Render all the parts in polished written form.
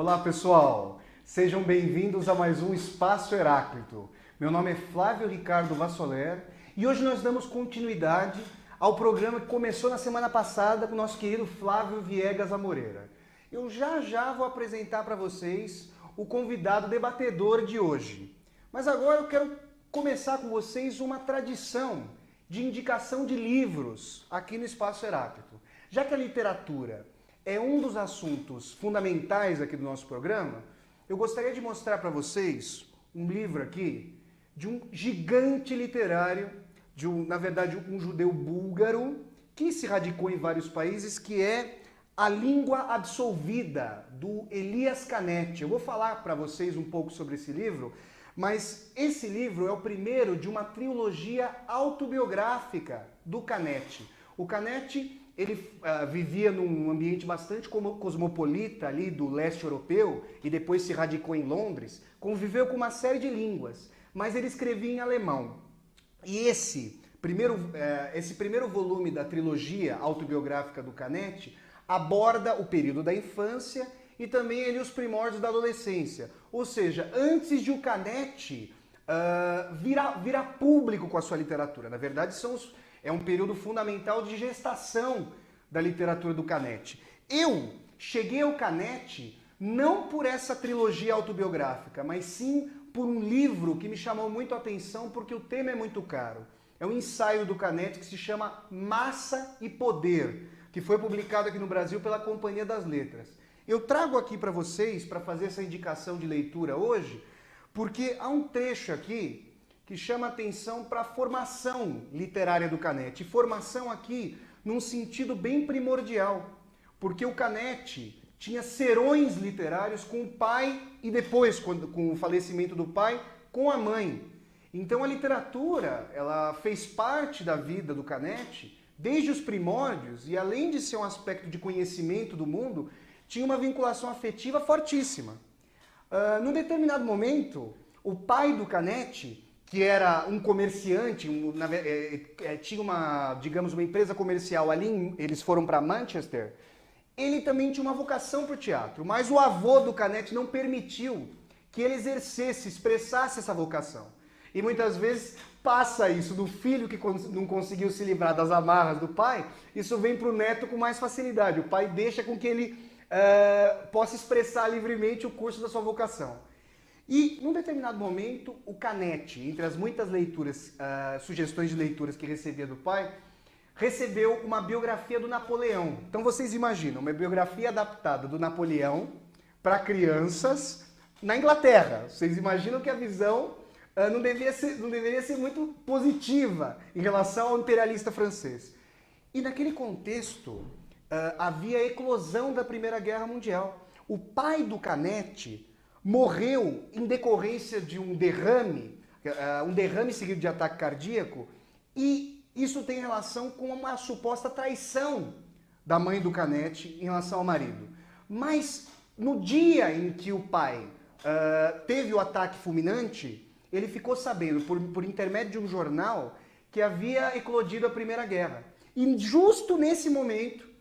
Olá pessoal, sejam bem-vindos a mais um Espaço Heráclito. Meu nome é Flávio Ricardo Vassoler e hoje nós damos continuidade ao programa que começou na semana passada com o nosso querido Flávio Viegas Amoreira. Eu já vou apresentar para vocês o convidado debatedor de hoje. Mas agora eu quero começar com vocês uma tradição de indicação de livros aqui no Espaço Heráclito. Já que a literatura é um dos assuntos fundamentais aqui do nosso programa, eu gostaria de mostrar para vocês um livro aqui de um gigante literário, na verdade, um judeu búlgaro, que se radicou em vários países, que é A Língua Absolvida, do Elias Canetti. Eu vou falar para vocês um pouco sobre esse livro, mas esse livro é o primeiro de uma trilogia autobiográfica do Canetti. O Canetti, ele vivia num ambiente bastante cosmopolita ali do leste europeu e depois se radicou em Londres, conviveu com uma série de línguas, mas ele escrevia em alemão. E esse primeiro volume da trilogia autobiográfica do Canetti aborda o período da infância e também os primórdios da adolescência. Ou seja, antes de o Canetti virar público com a sua literatura. Na verdade, é um período fundamental de gestação da literatura do Canetti. Eu cheguei ao Canetti não por essa trilogia autobiográfica, mas sim por um livro que me chamou muito a atenção porque o tema é muito caro. É um ensaio do Canetti que se chama Massa e Poder, que foi publicado aqui no Brasil pela Companhia das Letras. Eu trago aqui para vocês, para fazer essa indicação de leitura hoje, porque há um trecho aqui que chama atenção para a formação literária do Canetti. Formação aqui num sentido bem primordial, porque o Canetti tinha serões literários com o pai e depois, com o falecimento do pai, com a mãe. Então a literatura, ela fez parte da vida do Canetti desde os primórdios e além de ser um aspecto de conhecimento do mundo, tinha uma vinculação afetiva fortíssima. Num determinado momento, o pai do Canetti, que era um comerciante, tinha uma empresa comercial ali, eles foram para Manchester, ele também tinha uma vocação para o teatro, mas o avô do Canetti não permitiu que ele expressasse essa vocação. E muitas vezes passa isso do filho que não conseguiu se livrar das amarras do pai, isso vem para o neto com mais facilidade. O pai deixa com que ele possa expressar livremente o curso da sua vocação. E, num determinado momento, o Canetti, entre as muitas leituras, sugestões de leituras que recebia do pai, recebeu uma biografia do Napoleão. Então vocês imaginam, uma biografia adaptada do Napoleão para crianças na Inglaterra. Vocês imaginam que a visão não deveria ser muito positiva em relação ao imperialista francês. E naquele contexto, havia a eclosão da Primeira Guerra Mundial. O pai do Canetti morreu em decorrência de um derrame seguido de ataque cardíaco, e isso tem relação com uma suposta traição da mãe do Canetti em relação ao marido. Mas no dia em que o pai teve o ataque fulminante, ele ficou sabendo, por intermédio de um jornal, que havia eclodido a Primeira Guerra. E justo nesse momento,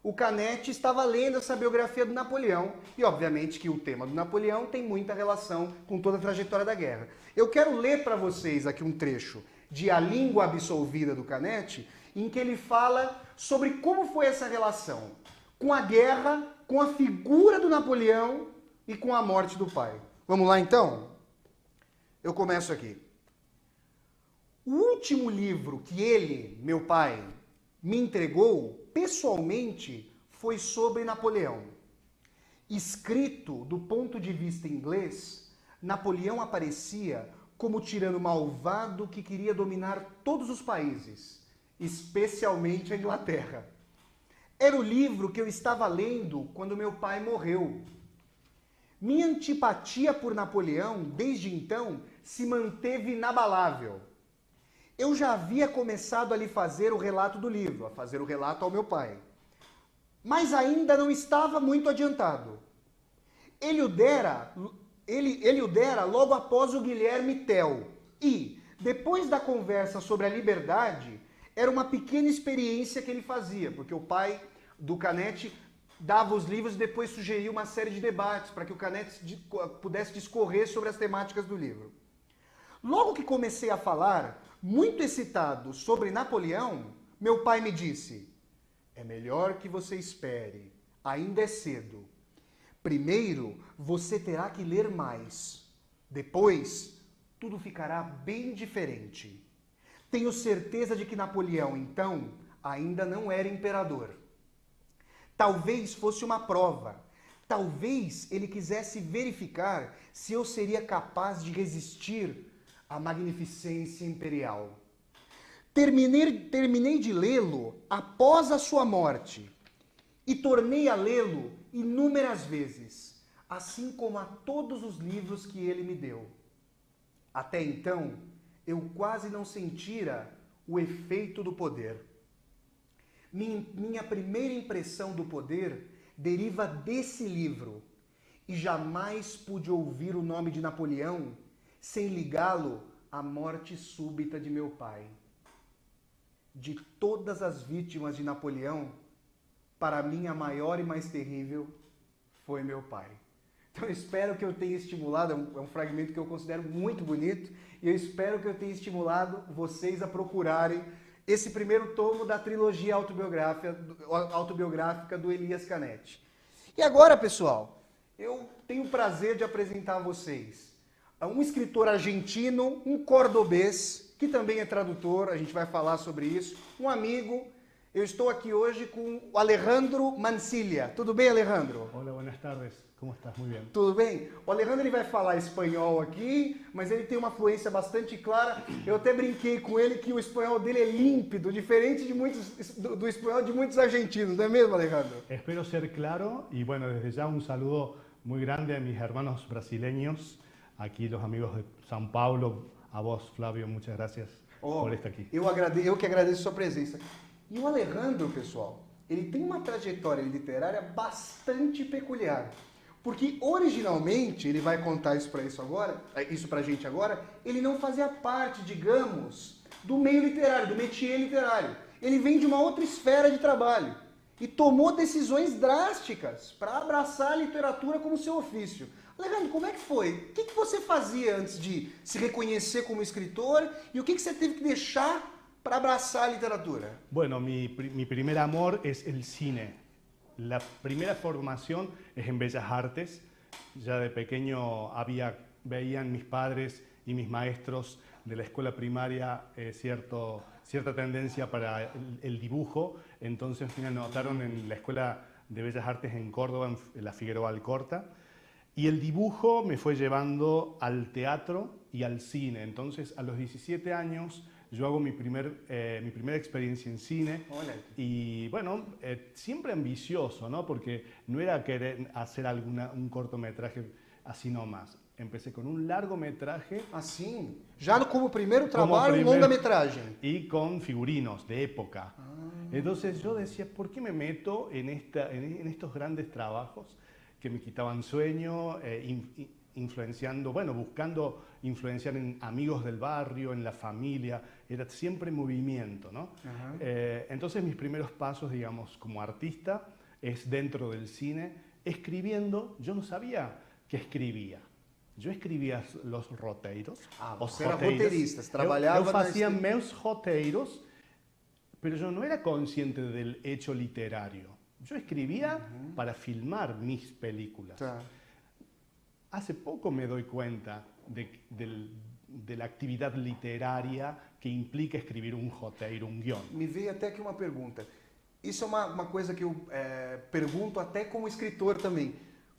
o Canetti estava lendo essa biografia do Napoleão, e obviamente que o tema do Napoleão tem muita relação com toda a trajetória da guerra. Eu quero ler para vocês aqui um trecho de A Língua Absolvida do Canetti, em que ele fala sobre como foi essa relação com a guerra, com a figura do Napoleão e com a morte do pai. Vamos lá então? Eu começo aqui. O último livro que ele, meu pai, me entregou pessoalmente foi sobre Napoleão. Escrito do ponto de vista inglês, Napoleão aparecia como tirano malvado que queria dominar todos os países, especialmente a Inglaterra. Era o livro que eu estava lendo quando meu pai morreu. Minha antipatia por Napoleão, desde então, se manteve inabalável. Eu já havia começado a lhe fazer o relato do livro, a fazer o relato ao meu pai. Mas ainda não estava muito adiantado. Ele o dera logo após o Guilherme Tell. E, depois da conversa sobre a liberdade, era uma pequena experiência que ele fazia, porque o pai do Canetti dava os livros e depois sugeria uma série de debates para que o Canetti pudesse discorrer sobre as temáticas do livro. Logo que comecei a falar, muito excitado, sobre Napoleão, meu pai me disse: é melhor que você espere, ainda é cedo. Primeiro, você terá que ler mais. Depois, tudo ficará bem diferente. Tenho certeza de que Napoleão, então, ainda não era imperador. Talvez fosse uma prova. Talvez ele quisesse verificar se eu seria capaz de resistir à magnificência imperial. Terminei de lê-lo após a sua morte e tornei a lê-lo inúmeras vezes, assim como a todos os livros que ele me deu. Até então, eu quase não sentira o efeito do poder. Minha primeira impressão do poder deriva desse livro e jamais pude ouvir o nome de Napoleão sem ligá-lo à morte súbita de meu pai. De todas as vítimas de Napoleão, para mim a maior e mais terrível foi meu pai. Então eu espero que eu tenha estimulado, é um fragmento que eu considero muito bonito, e eu espero que eu tenha estimulado vocês a procurarem esse primeiro tomo da trilogia autobiográfica do Elias Canetti. E agora, pessoal, eu tenho o prazer de apresentar a vocês um escritor argentino, um cordobês, que também é tradutor, a gente vai falar sobre isso, um amigo. Eu estou aqui hoje com o Alejandro Mancilla. Tudo bem, Alejandro? Hola, buenas tardes. ¿Cómo estás? Muy bien. Tudo bem? O Alejandro ele vai falar espanhol aqui, mas ele tem uma fluência bastante clara. Eu até brinquei com ele que o espanhol dele é límpido, diferente de do espanhol de muitos argentinos, não é mesmo, Alejandro? Espero ser claro y bueno, desde ya un saludo muy grande a mis hermanos brasileños, aquí los amigos de São Paulo, a vos, Flávio, muchas gracias por estar aqui. Eu que agradeço a sua presença. E o Alejandro, pessoal, ele tem uma trajetória literária bastante peculiar. Porque originalmente, ele vai contar isso pra gente agora, ele não fazia parte, digamos, do meio literário, do métier literário. Ele vem de uma outra esfera de trabalho e tomou decisões drásticas para abraçar a literatura como seu ofício. Alejandro, como é que foi? O que você fazia antes de se reconhecer como escritor e o que você teve que deixar para abrazar a literatura? Bueno, mi primer amor es el cine. La primera formación es en Bellas Artes. Ya de pequeño veían mis padres y mis maestros de la escuela primaria cierta tendencia para el dibujo. Entonces me anotaron en la Escuela de Bellas Artes en Córdoba, en la Figueroa Alcorta. Y el dibujo me fue llevando al teatro y al cine. Entonces a los 17 años yo hago mi primera experiencia en cine. Hola. Y bueno, siempre ambicioso, ¿no? Porque no era querer hacer un cortometraje así nomás. Empecé con un largometraje. Assim? Já como primeiro trabalho, um longa-metragem. Y con figurinos de época. Entonces yo decía, ¿por qué me meto en estos grandes trabajos que me quitaban sueño, buscando influenciar en amigos del barrio, en la familia? Era siempre movimiento, ¿no? Entonces mis primeros pasos, digamos, como artista, es dentro del cine, escribiendo. Yo no sabía que escribia. Yo escrevia os roteiros. Você era roteirista, trabalhava... Eu fazia meus roteiros, pero yo no era consciente del hecho literario. Yo escribía para filmar mis películas. Tá. Hace poco me doy cuenta de la actividad literaria que implica escrever um roteiro, um guion. Me veio até aqui uma pergunta. Isso é uma coisa que eu pergunto até como escritor também.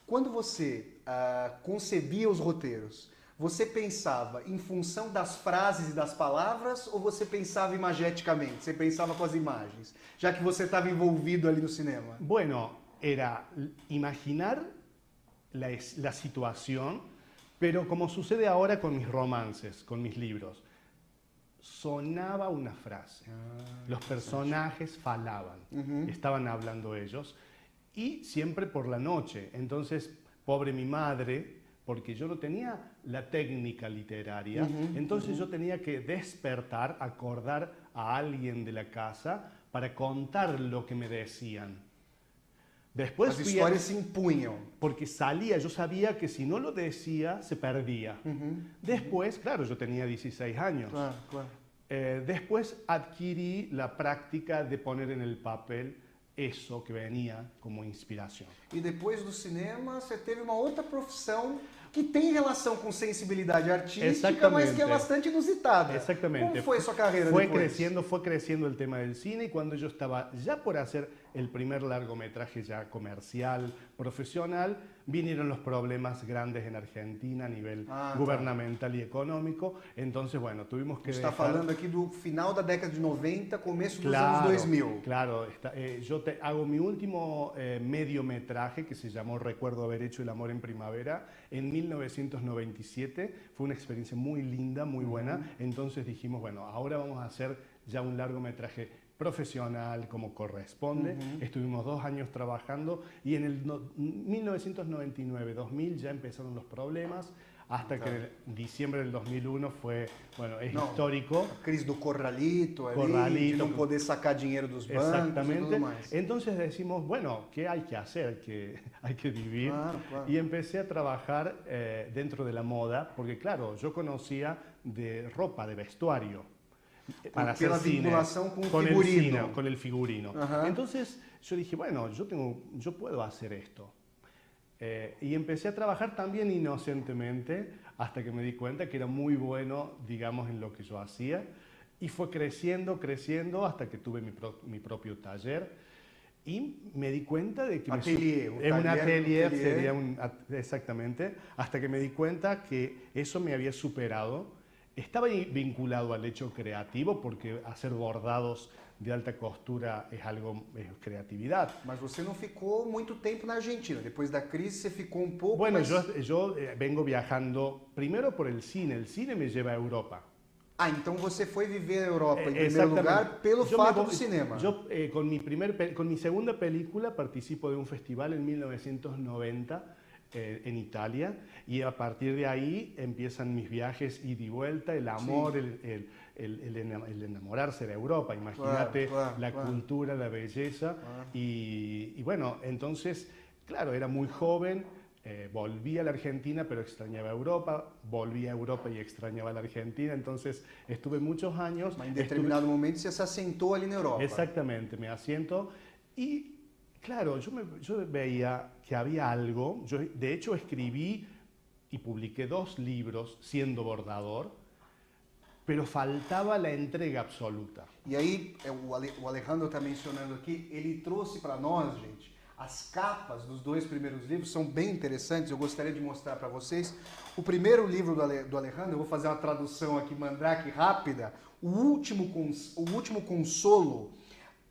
Quando você concebia os roteiros, você pensava em função das frases e das palavras ou você pensava imageticamente? Você pensava com as imagens, já que você estava envolvido ali no cinema? Bueno, era imaginar la situación, pero como sucede ahora con mis romances, con mis libros, sonaba una frase. Los personajes falaban, estaban hablando ellos, y siempre por la noche. Entonces, pobre mi madre, porque yo no tenía la técnica literaria, entonces yo tenía que despertar, acordar a alguien de la casa para contar lo que me decían. Después As fui a- histórias se impunham. porque salía, yo sabía que si no lo decía, se perdía. Después, claro, yo tenía 16 años. Claro, claro. Después adquirí la práctica de poner en el papel eso que venía como inspiración. E depois do cinema, você teve uma outra profissão que tem relação com sensibilidade artística, mas que é Exatamente. bastante inusitada. Exactamente. Como foi sua carreira Fue depois? creciendo el tema del cine y cuando yo estaba ya por hacer el primer largometraje ya comercial, profesional, vinieron los problemas grandes en Argentina a nivel Ah, tá. gubernamental y económico. Entonces, bueno, tuvimos A que gente está dejar- falando aqui do final da década de 90, começo dos Claro, anos 2000. Claro, yo hago mi último mediometraje que se llamó Recuerdo haber hecho el amor en primavera en 1997. Fue una experiencia muy linda, muy buena. Entonces dijimos, bueno, ahora vamos a hacer ya un largometraje profesional como corresponde. Estuvimos 2 años trabajando y en el 1999-2000 ya empezaron los problemas. Hasta que en diciembre del 2001 fue, bueno, es Não, histórico. A crise do corralito ali, de Corralito. não poder sacar dinheiro dos bancos e Exactamente. tudo mais. Entonces decimos, bueno, ¿qué hay que hacer? Hay que vivir. Claro, claro. Y empecé a trabajar dentro de la moda, porque claro, yo conocía de ropa, de vestuario, para hacer Pela cine, vinculação com o con el figurino. cine, con el figurino. Ajá. Entonces yo dije, bueno, yo puedo hacer esto. Y empecé a trabajar también inocentemente hasta que me di cuenta que era muy bueno, digamos, en lo que yo hacía. Y fue creciendo, creciendo hasta que tuve mi propio taller. Y me di cuenta de que... Atelier, un un taller, atelier, atelier. sería exactamente. Hasta que me di cuenta que eso me había superado. Estaba vinculado al hecho creativo, porque hacer bordados de alta costura es creatividad. Mas você não ficou muito tempo na Argentina. Depois da crise, você ficou um pouco. Bueno, mas... yo vengo viajando primero por el cine me lleva a Europa. Ah, então você foi viver a Europa em primeiro Exactamente. lugar pelo Yo fato me do voy- cinema. Yo con mi segunda película participo de un festival en 1990 en Italia y a partir de ahí empiezan mis viajes ida y vuelta, el amor, el enamorarse de Europa, imagínate Claro, la claro. cultura, la belleza Claro. y bueno, entonces, claro, era muy joven. Volví a la Argentina, pero extrañaba Europa. Volví a Europa y extrañaba la Argentina. Entonces estuve muchos años. Mas em determinado momento você se assentou ali na Europa. Exactamente, me asiento. Y claro, yo veía que había algo. Yo, de hecho, escribí y publiqué 2 libros siendo bordador, pero faltaba la entrega absoluta. E aí, o Alejandro está mencionando aqui, ele trouxe para nós, gente, as capas dos 2 primeiros livros, são bem interessantes, eu gostaria de mostrar para vocês. O primeiro livro do Alejandro, eu vou fazer uma tradução aqui, Mandrake, rápida, o último Consolo,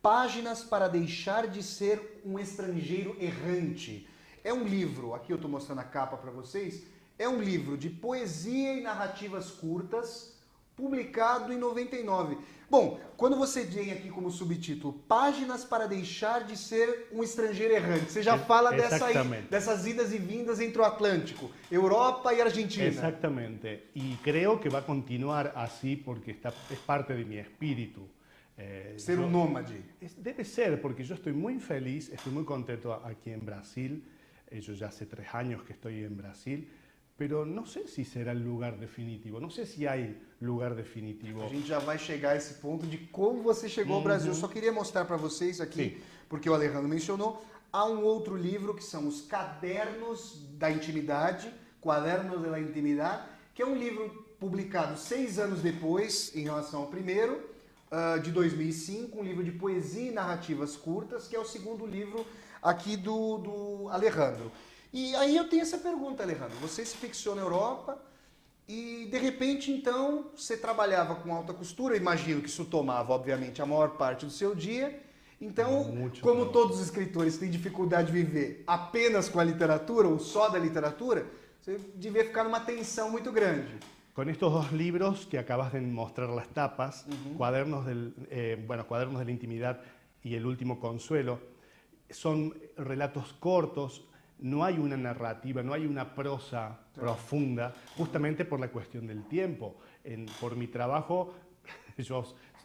Páginas para deixar de ser um estrangeiro errante. É um livro, aqui eu estou mostrando a capa para vocês, é um livro de poesia e narrativas curtas, publicado em 99. Bom, quando você tem aqui como subtítulo Páginas para deixar de ser um estrangeiro errante, você já fala dessas idas e vindas entre o Atlântico, Europa e Argentina. Exactamente. Y creo que va a continuar así porque es parte de mi espíritu. Ser un nómade. Debe ser, porque yo estoy muy feliz, estoy muy contento aquí en Brasil. Yo ya hace 3 años que estoy en Brasil, pero no sé si será el lugar definitivo, no sé si hay lugar definitivo. A gente já vai chegar a esse ponto de como você chegou ao Brasil. Eu só queria mostrar para vocês aqui, porque o Alejandro mencionou, há um outro livro que são os Cadernos da Intimidade, Quadernos da Intimidade, que é um livro publicado 6 anos depois, em relação ao primeiro, de 2005, um livro de poesia e narrativas curtas, que é o segundo livro aqui do Alejandro. E aí eu tenho essa pergunta, Alejandro. Você se fixou na Europa e, de repente, então, você trabalhava com alta costura. Imagino que isso tomava, obviamente, a maior parte do seu dia. Então, como todos os escritores têm dificuldade de viver apenas com a literatura ou só da literatura, você devia ficar numa tensão muito grande. Con estos 2 libros que acabas de mostrar las tapas, Cuadernos Cuadernos de la Intimidad y El Último Consuelo, son relatos cortos, no hay una narrativa, no hay una prosa profunda, justamente por la cuestión del tiempo. Por mi trabajo, yo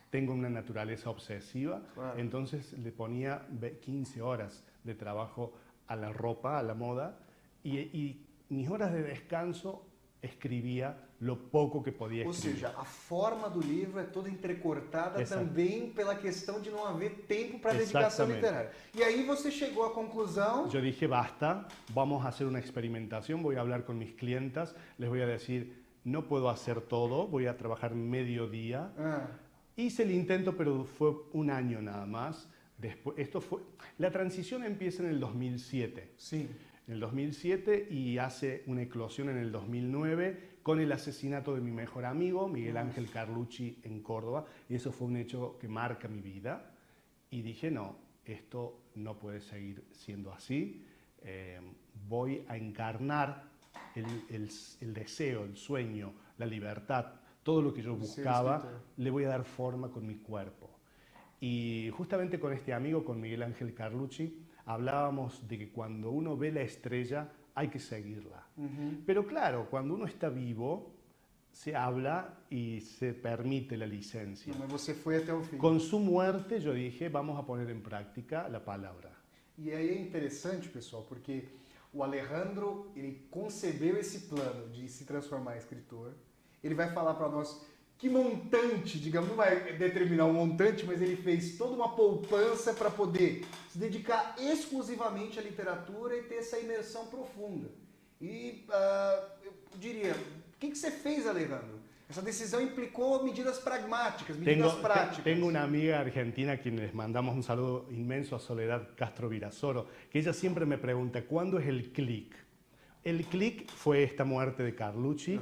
tengo una naturaleza obsesiva, entonces le ponía 15 horas de trabajo a la ropa, a la moda, y mis horas de descanso escribía lo poco que podía Ou escribir. seja, a forma do livro é toda entrecortada Exato. também pela questão de não haver tempo para dedicação Exatamente. literária. E aí você chegou à conclusão... Yo dije, basta, vamos a hacer una experimentación, voy a hablar con mis clientas, les voy a decir, no puedo hacer todo, voy a trabajar mediodía. Ah, Hice el intento, pero fue un año nada más. Después, la transición empieza en el 2007. sim. En el 2007 y hace una eclosión en el 2009 con el asesinato de mi mejor amigo, Miguel Ángel Carlucci, en Córdoba. Y eso fue un hecho que marca mi vida. Y dije, no, esto no puede seguir siendo así. Voy a encarnar el deseo, el sueño, la libertad, todo lo que yo buscaba, le voy a dar forma con mi cuerpo. Y justamente con este amigo, con Miguel Ángel Carlucci, hablábamos de que cuando uno ve la estrella hay que seguirla. Pero claro, cuando uno está vivo, se habla y se permite la licencia. Mas você foi até o fim. Con su muerte yo dije, vamos a poner en práctica la palabra. E aí é interessante, pessoal, porque o Alejandro, ele concebeu esse plano de se transformar em escritor. Ele vai falar para nós que montante, digamos, não vai determinar um montante, mas ele fez toda uma poupança para poder se dedicar exclusivamente à literatura e ter essa imersão profunda. E eu diria, o que você fez, Alejandro? Essa decisão implicou medidas pragmáticas, medidas práticas. Tengo una amiga argentina a quien les mandamos un saludo inmenso, a Soledad Castro Virasoro, que ella siempre me pregunta, ¿cuándo es el clic? El clic fue esta muerte de Carlucci.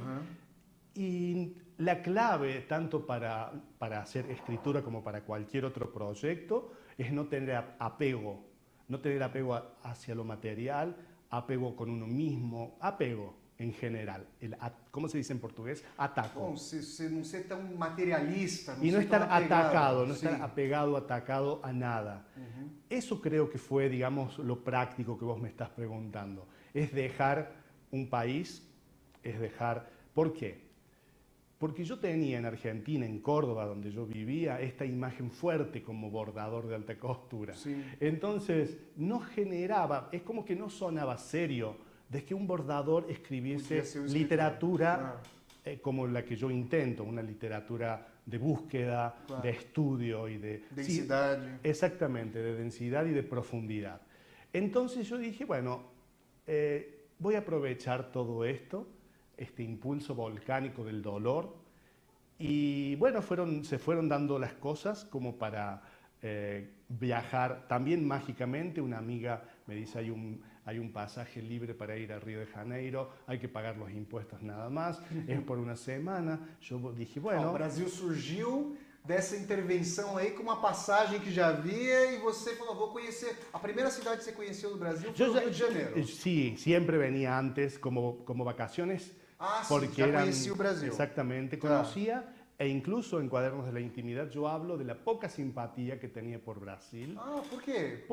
Y la clave, tanto para hacer escritura como para cualquier otro proyecto, es no tener apego. No tener apego hacia lo material, apego con uno mismo, apego en general. ¿Cómo se dice en portugués? Ataco. Bom, você não ser tão materialista. Y no ser tão estar apegado, atacado, no sim. estar atacado a nada. Eso creo que fue, digamos, lo práctico que vos me estás preguntando. Es dejar un país, es dejar... ¿Por qué? Porque yo tenía en Argentina, en Córdoba, donde yo vivía, esta imagen fuerte como bordador de alta costura. Sí. Entonces, no generaba, es como que no sonaba serio de que un bordador escribiese Podía ser un escritor. literatura como la que yo intento, una literatura de búsqueda, Claro. de estudio y de... Densidad. Sí, exactamente, de densidad y de profundidad. Entonces yo dije, bueno, voy a aprovechar todo esto, este impulso volcánico del dolor, y bueno, se fueron dando las cosas como para viajar también mágicamente. Una amiga me dice, hay un pasaje libre para ir a Río de Janeiro, hay que pagar los impuestos nada más, es por una semana. Yo dije, bueno... O Brasil surgiu dessa intervenção aí com uma passagem que já havia e você falou, vou conhecer... A primeira cidade que você conheceu do Brasil foi o Rio de Janeiro. Sí, siempre venía antes como vacaciones. Ah, sí, porque ya conocí Brasil. Exactamente, Claro. conocía, e incluso en Cuadernos de la Intimidad yo hablo de la poca simpatía que tenía por Brasil. Ah, por quê?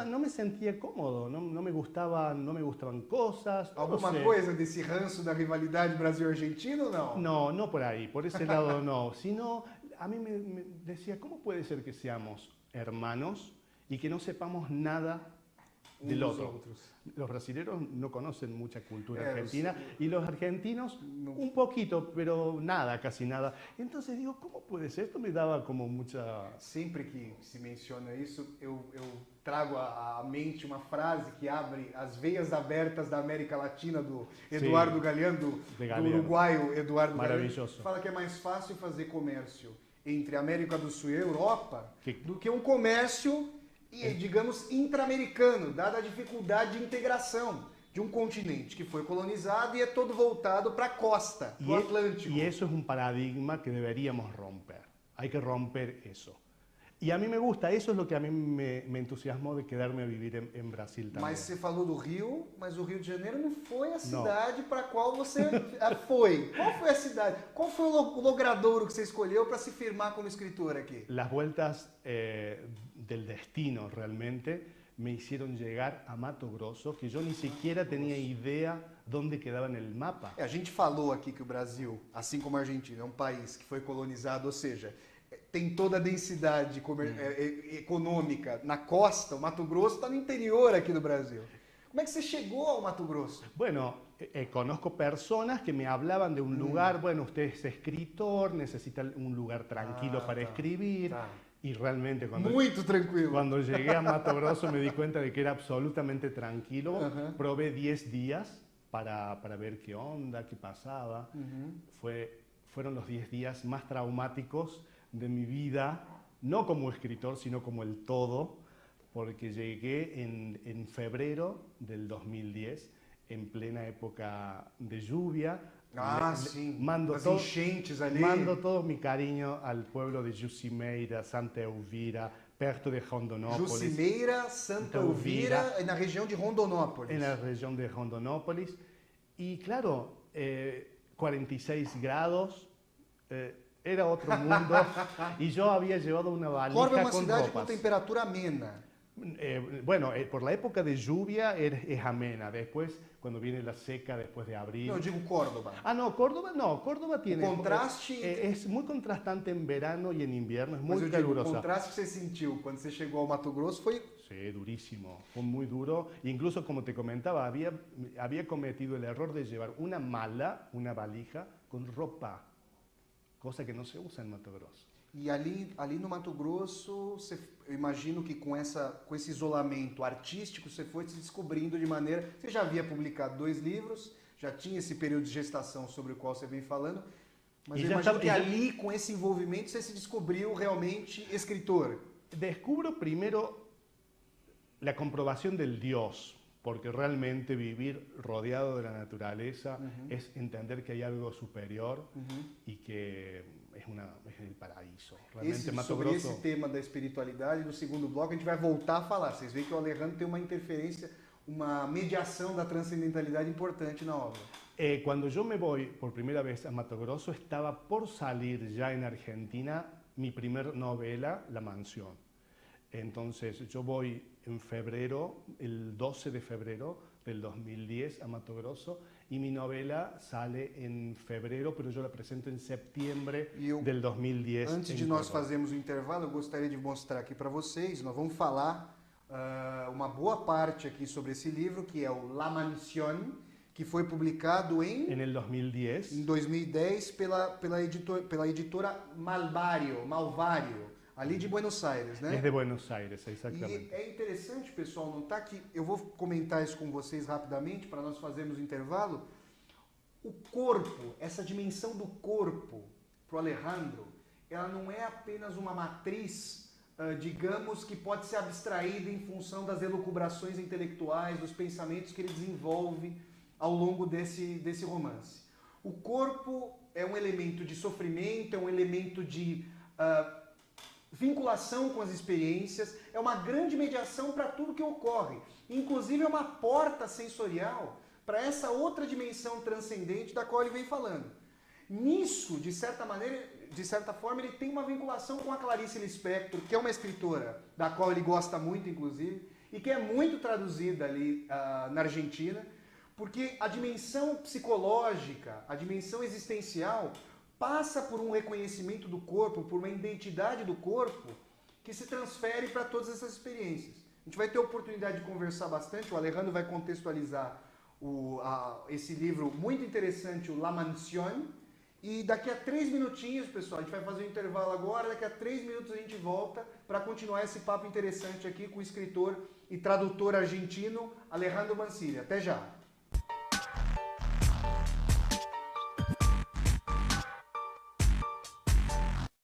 No me sentía cómodo, no me gustaban cosas. no Alguma sé. coisa desse ranço da rivalidade Brasil-Argentina ou não? No por ahí, por ese lado no. Sino, a mí me decía, ¿cómo puede ser que seamos hermanos y que no sepamos nada del Uns dos otro? outros. Los brasileños no conocen mucha cultura Los- argentina y los argentinos No. un poquito, pero nada, casi nada. Entonces digo, ¿cómo puede ser? Esto me daba como mucha... Sempre que se menciona isso, eu trago à mente uma frase que abre as veias abertas da América Latina do Eduardo Galeano, do Galeano. uruguaio Eduardo Maravilhoso. Galeano. Fala que é mais fácil fazer comércio entre a América do Sul e a Europa Que- do que um comércio, digamos, intra-americano, dada a dificuldade de integração de um continente que foi colonizado e é todo voltado para a costa, para o Atlântico. Y eso es un paradigma que deberíamos romper. Hay que romper eso. Y a mí me gusta, eso es lo que a mí me entusiasmó de quedarme a vivir en Brasil también. Mas você falou do Rio, mas o Rio de Janeiro não foi a cidade para a qual você foi. Qual foi a cidade? Qual foi o logradouro que você escolheu para se firmar como escritor aqui? Las vueltas del destino realmente me hicieron llegar a Mato Grosso, que yo ni siquiera tenía idea dónde quedaba en el mapa. A gente falou aqui que o Brasil, assim como a Argentina, é um país que foi colonizado, ou seja, tem toda a densidade econômica na costa, o Mato Grosso está no interior aqui do Brasil. Como é que você chegou ao Mato Grosso? Bueno, conozco personas que me hablaban de un lugar, bueno, usted es escritor, necesita un lugar tranquilo para escribir. Y realmente Muito tranquilo. Cuando llegué a Mato Grosso me di cuenta de que era absolutamente tranquilo. Probé 10 días para ver qué onda, qué pasaba. Fueron los 10 días más traumáticos de mi vida, no como escritor, sino como el todo, porque llegué en febrero del 2010, en plena época de lluvia. Sim, mando as enchentes ali. Mando todo mi cariño al pueblo de Jucimeira, Santa Elvira, perto de Rondonópolis. Jucimeira, Santa Elvira, na região de Rondonópolis. En la región de Rondonópolis. Y claro, 46 grados, era otro mundo. Y yo había llevado una valija Córdoba é uma con cidade ropas. com temperatura amena. Bueno, por la época de lluvia es amena. Después, cuando viene la seca, después de abril. Não, eu digo Córdoba. Ah, no, Córdoba tiene... contraste... es muy contrastante en verano y en invierno, es Mas muy eu digo, o calurosa. contraste que você sentiu quando você chegou ao Mato Grosso foi... Sí, durísimo, fue muy duro. Incluso, como te comentaba, había cometido el error de llevar una valija con ropa, cosa que no se usa en Mato Grosso. E ali no Mato Grosso, eu imagino que com esse isolamento artístico, você foi se descobrindo de maneira... Você já havia publicado 2 livros, já tinha esse período de gestação sobre o qual você vem falando, mas eu imagino que ali, com esse envolvimento, você se descobriu realmente escritor. Descubro primero la comprobación del Dios, porque realmente vivir rodeado de la naturaleza es entender que hay algo superior y que es el paraíso. Realmente Mato Sobre Grosso... esse tema da espiritualidade, no segundo bloco, a gente vai voltar a falar. Vocês veem que o Alejandro tem uma interferência, uma mediação da transcendentalidade importante na obra. Cuando yo me voy por primera vez a Mato Grosso, estaba por salir ya en Argentina mi primer novela, La Mansión. Entonces yo voy en febrero, el 12 de febrero del 2010 a Mato Grosso, y mi novela sale en febrero, pero yo la presento en septiembre del 2010. Antes de nós fazermos o intervalo, eu gostaria de mostrar aqui para vocês, nós vamos falar uma boa parte aqui sobre esse livro, que é o La Mansión, que foi publicado em 2010 pela editora Malvario, ali de Buenos Aires, né? É de Buenos Aires, exatamente. E é interessante, pessoal, notar que eu vou comentar isso com vocês rapidamente para nós fazermos o intervalo. O corpo, essa dimensão do corpo, para o Alejandro, ela não é apenas uma matriz, digamos, que pode ser abstraída em função das elucubrações intelectuais, dos pensamentos que ele desenvolve ao longo desse romance. O corpo é um elemento de sofrimento, é um elemento de vinculação com as experiências, é uma grande mediação para tudo que ocorre. Inclusive é uma porta sensorial para essa outra dimensão transcendente da qual ele vem falando. Nisso, de certa forma, ele tem uma vinculação com a Clarice Lispector, que é uma escritora da qual ele gosta muito, inclusive, e que é muito traduzida ali na Argentina, porque a dimensão psicológica, a dimensão existencial, passa por um reconhecimento do corpo, por uma identidade do corpo, que se transfere para todas essas experiências. A gente vai ter a oportunidade de conversar bastante, o Alejandro vai contextualizar esse livro muito interessante, o La Mansión, e daqui a 3 minutinhos, pessoal, a gente vai fazer um intervalo agora, daqui a 3 minutos a gente volta para continuar esse papo interessante aqui com o escritor e tradutor argentino Alejandro Mancilla. Até já!